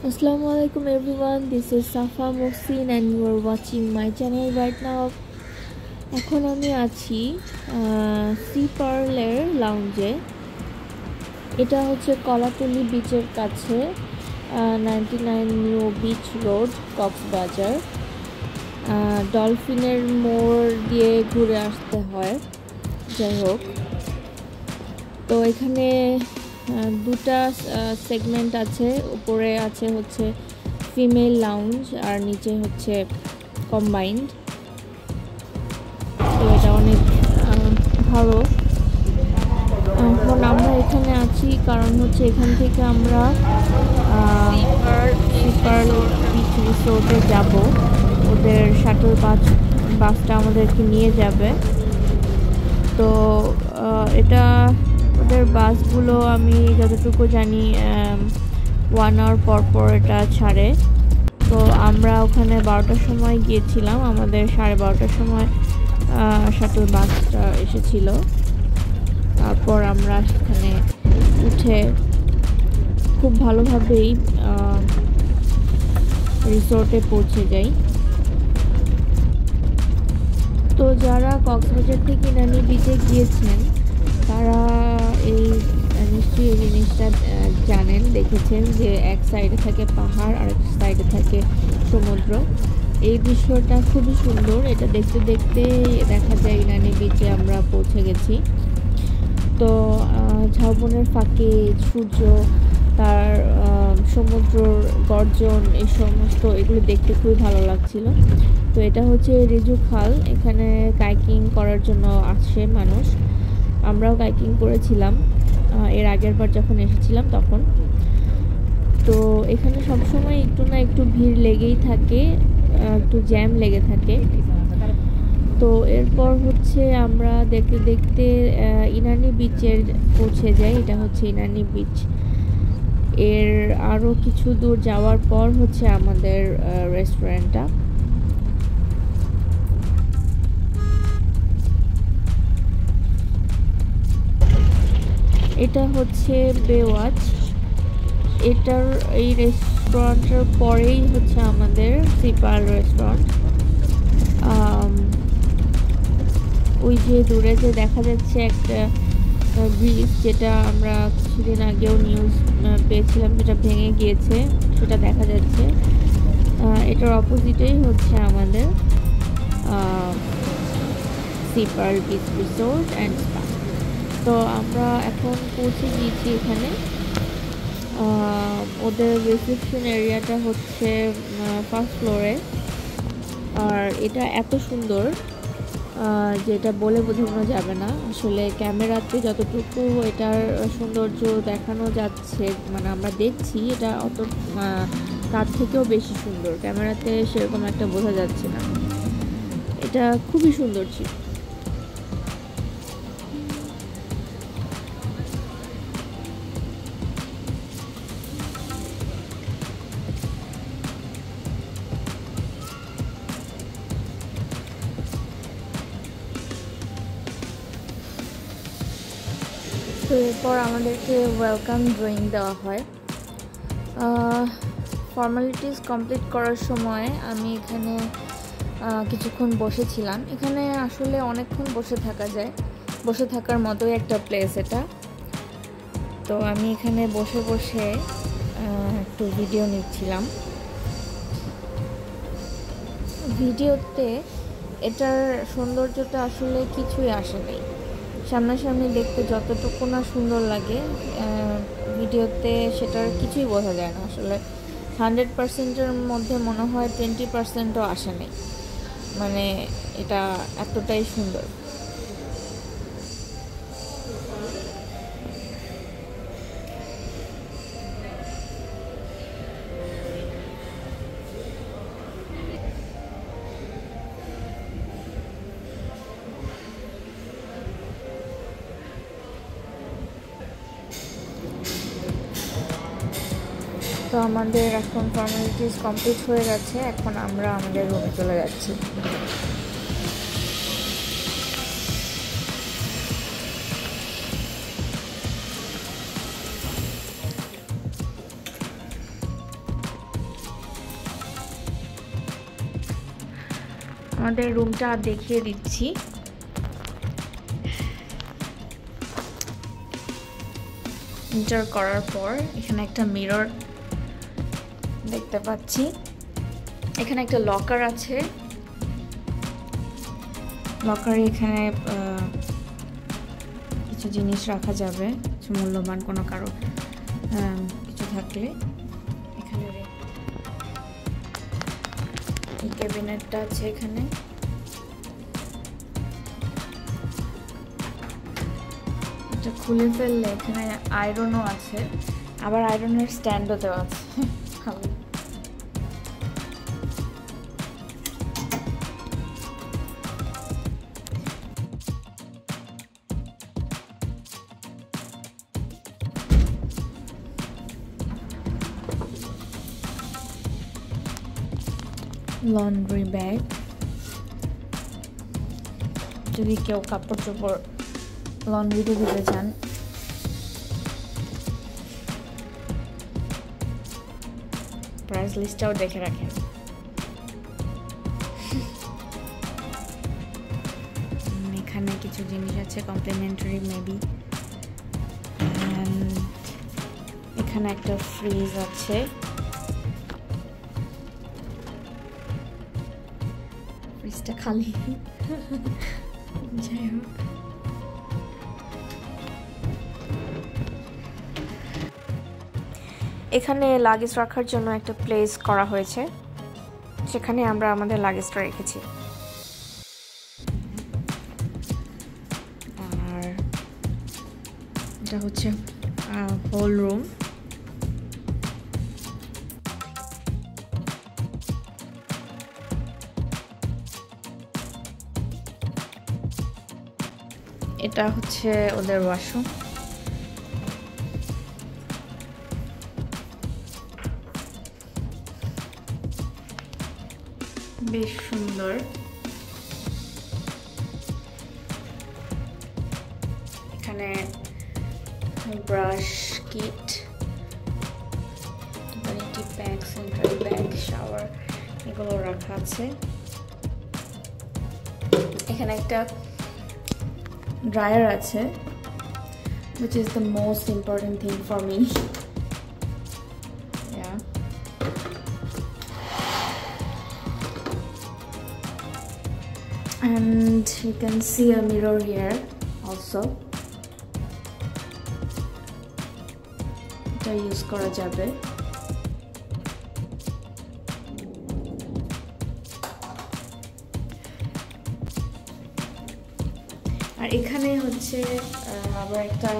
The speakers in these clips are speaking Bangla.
Assalamualaikum everyone, this is Safa Mohsin and you are watching my channel right now. এখন আমি আছি সি পার্লের লাউঞ্জে। এটা হচ্ছে কলাতলি বিচের কাছে, 99 নিউ বিচ রোড, কক্সবাজার। ডলফিনের মোড় দিয়ে ঘুরে আসতে হয়। যাই হোক, তো এখানে দুটা সেগমেন্ট আছে। উপরে আছে হচ্ছে ফিমেল লাউঞ্জ আর নিচে হচ্ছে কম্বাইন্ড। তো এটা অনেক ভালো। এখন আমরা এখানে আছি কারণ হচ্ছে এখান থেকে আমরা সিপার বিচ রিসোর্টে যাব। ওদের শাটল বাসটা আমাদেরকে নিয়ে যাবে। তো এটা ওদের বাসগুলো আমি যতটুকু জানি 1 আওয়ার পর এটা ছাড়ে। তো আমরা ওখানে 12টার সময় গিয়েছিলাম, আমাদের 12:30টার সময় শাটল বাসটা এসেছিল। তারপর আমরা সেখানে উঠে খুব ভালোভাবেই রিসোর্টে পৌঁছে যাই। তো যারা কক্সবাজার থেকে ইনানি বিচে গিয়েছেন তারা নিশ্চয়ই এই জিনিসটা জানেন, দেখেছেন যে এক সাইডে থাকে পাহাড় আর এক সাইডে থাকে সমুদ্র। এই দৃশ্যটা খুবই সুন্দর। এটা দেখতে দেখতে দেখা যায় ইনানি বিচে আমরা পৌঁছে গেছি। তো ঝাউবনের ফাঁকে সূর্য, তার সমুদ্রর গর্জন, এই সমস্ত এগুলো দেখতে খুবই ভালো লাগছিল। তো এটা হচ্ছে রিজু খাল, এখানে কাইকিং করার জন্য আসে মানুষ। আমরাও কাইকিং করেছিলাম এর আগের বার যখন এসেছিলাম তখন। তো এখানে সবসময় একটু না একটু ভিড় লেগেই থাকে, একটু জ্যাম লেগে থাকে। তো এরপর হচ্ছে আমরা দেখতে দেখতে ইনানি বিচের পৌঁছে যাই। এটা হচ্ছে ইনানি বিচ। এর আরও কিছু দূর যাওয়ার পর হচ্ছে আমাদের রেস্টুরেন্টটা। এটা হচ্ছে বেওয়াচ। এই রেস্টুরেন্টের পরেই হচ্ছে আমাদের সিপার রেস্টুরেন্ট। ওই যে দূরে যে দেখা যাচ্ছে একটা ব্রিজ, যেটা আমরা কিছুদিন আগেও নিউজ পেয়েছিলাম, যেটা ভেঙে গিয়েছে, সেটা দেখা যাচ্ছে। এটার অপোজিটেই হচ্ছে আমাদের sipper beach resort and spa. তো আমরা এখন পৌঁছে গিয়েছি এখানে। ওদের রিসেপশন এরিয়াটা হচ্ছে ফার্স্ট ফ্লোরে। আর এটা এত সুন্দর যেটা বলে বোঝানো যাবে না। আসলে ক্যামেরাতে যতটুকু এটার সৌন্দর্য দেখানো যাচ্ছে, মানে আমরা দেখছি, এটা অত তার থেকেও বেশি সুন্দর। ক্যামেরাতে সেরকম একটা বোঝা যাচ্ছে না। এটা খুবই সুন্দর ছিল। তো এরপর আমাদেরকে ওয়েলকাম ড্রিঙ্ক দেওয়া হয়। ফর্মালিটিস কমপ্লিট করার সময় আমি এখানে কিছুক্ষণ বসেছিলাম। এখানে আসলে অনেকক্ষণ বসে থাকা যায়, বসে থাকার মতোই একটা প্লেস এটা। তো আমি এখানে বসে বসে একটু ভিডিও নিচ্ছিলাম। ভিডিওতে এটার সৌন্দর্যটা আসলে কিছুই আসে নাই। সামনাসামনি দেখতে যতটুকু না সুন্দর লাগে, ভিডিওতে সেটার কিছুই বোঝা যায় না। আসলে 100%-এর মধ্যে মনে হয় 20%ও আসে নাই। মানে এটা এতটাই সুন্দর। তো আমাদের এখন ফর্মালিটিস কমপ্লিট হয়ে গেছে। এখন আমরা আমাদের রুমে চলে যাচ্ছি। আমাদের রুমটা দেখিয়ে দিচ্ছি। এন্টার করার পর এখানে একটা মিরর দেখতে পাচ্ছি, এখানে একটা লকার আছে, লকারে এখানে কিছু জিনিস রাখা যাবে, কিছু মূল্যবান কোনো কারো কিছু থাকলে এখানে। এই ক্যাবিনেটটা আছে এখানে, এটা খুলে ফেললে এখানে আয়রনও আছে, আবার আয়রনের স্ট্যান্ডও দেওয়া আছে। ভালো। লন্ড্রি ব্যাগ, যদি কেউ কাপড় চোপড় লন্ড্রিতে দিতে চান। প্রাইস লিস্টটাও দেখে রাখেন। এখানে কিছু জিনিস আছে কমপ্লিমেন্টারি মেবি। এখানে একটা ফ্রিজ আছে, ফ্রিজটা খালি। যাই হোক, এখানে লাগেজ রাখার জন্য একটা প্লেস করা হয়েছে, সেখানে আমরা আমাদের লাগেজটা রেখেছি। আর এটা হচ্ছে হোল রুম। এটা হচ্ছে ওদের ওয়াশরুম। বেশ সুন্দর। এখানে brush kit, vanity bag, sanitary bag, shower এগুলো রাখা আছে। এখানে একটা ড্রায়ার আছে, which is the most important thing for me. Yeah. And you can see a mirror here also. এটা ইউজ করা যাবে। আর এখানে হচ্ছে আবার একটা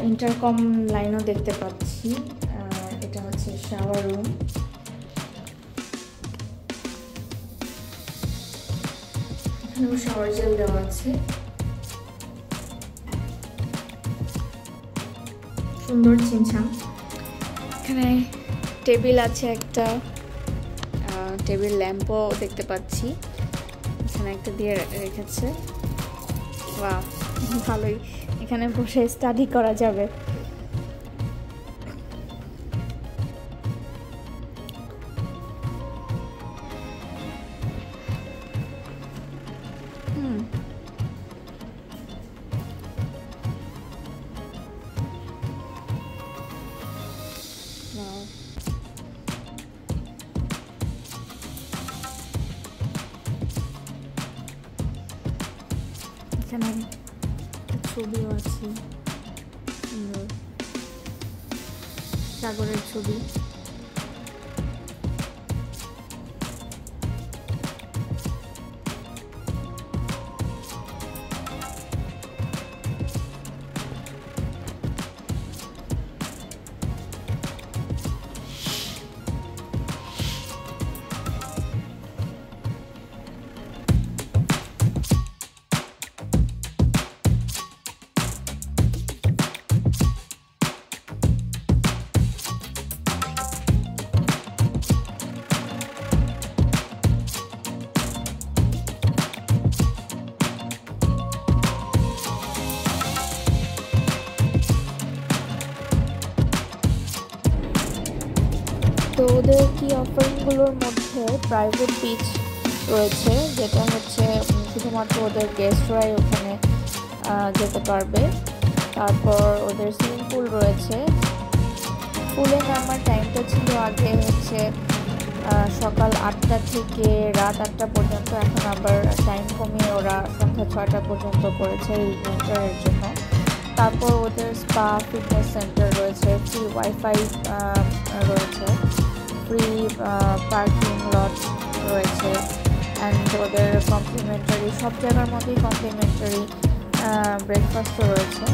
ইন্টারকম লাইনও দেখতে পাচ্ছি। এটা হচ্ছে শাওয়ার রুম। এখানেও শাওয়ার জেল দেওয়া আছে, সুন্দর ছিমছাম। এখানে টেবিল আছে একটা, টেবিল ল্যাম্পও দেখতে পাচ্ছি, এখানে একটা দিয়ে রেখেছে। বাহ, ভালোই, এখানে বসে স্টাডি করা যাবে। এখানে ছবিও আছে, সুন্দর সাগরের ছবি। তো ওদের কি অফারিংগুলোর মধ্যে প্রাইভেট বিচ রয়েছে, যেটা হচ্ছে শুধুমাত্র ওদের গেস্টরাই ওখানে যেতে পারবে। তারপর ওদের সুইমিং পুল রয়েছে। পুলে নামার টাইমটা ছিল আগে হচ্ছে সকাল 8টা থেকে রাত 8টা পর্যন্ত, এখন আবার টাইম কমিয়ে ওরা সন্ধ্যা 6টা পর্যন্ত করেছে এই উইন্টারের জন্য। তারপর ওদের স্পা ফিটনেস সেন্টার রয়েছে, ফ্রি ওয়াইফাই রয়েছে, ফ্রি পার্কিং লট রয়েছে, অ্যান্ড ওদের কমপ্লিমেন্টারি, সব জায়গার মধ্যেই কমপ্লিমেন্টারি ব্রেকফাস্টও রয়েছে।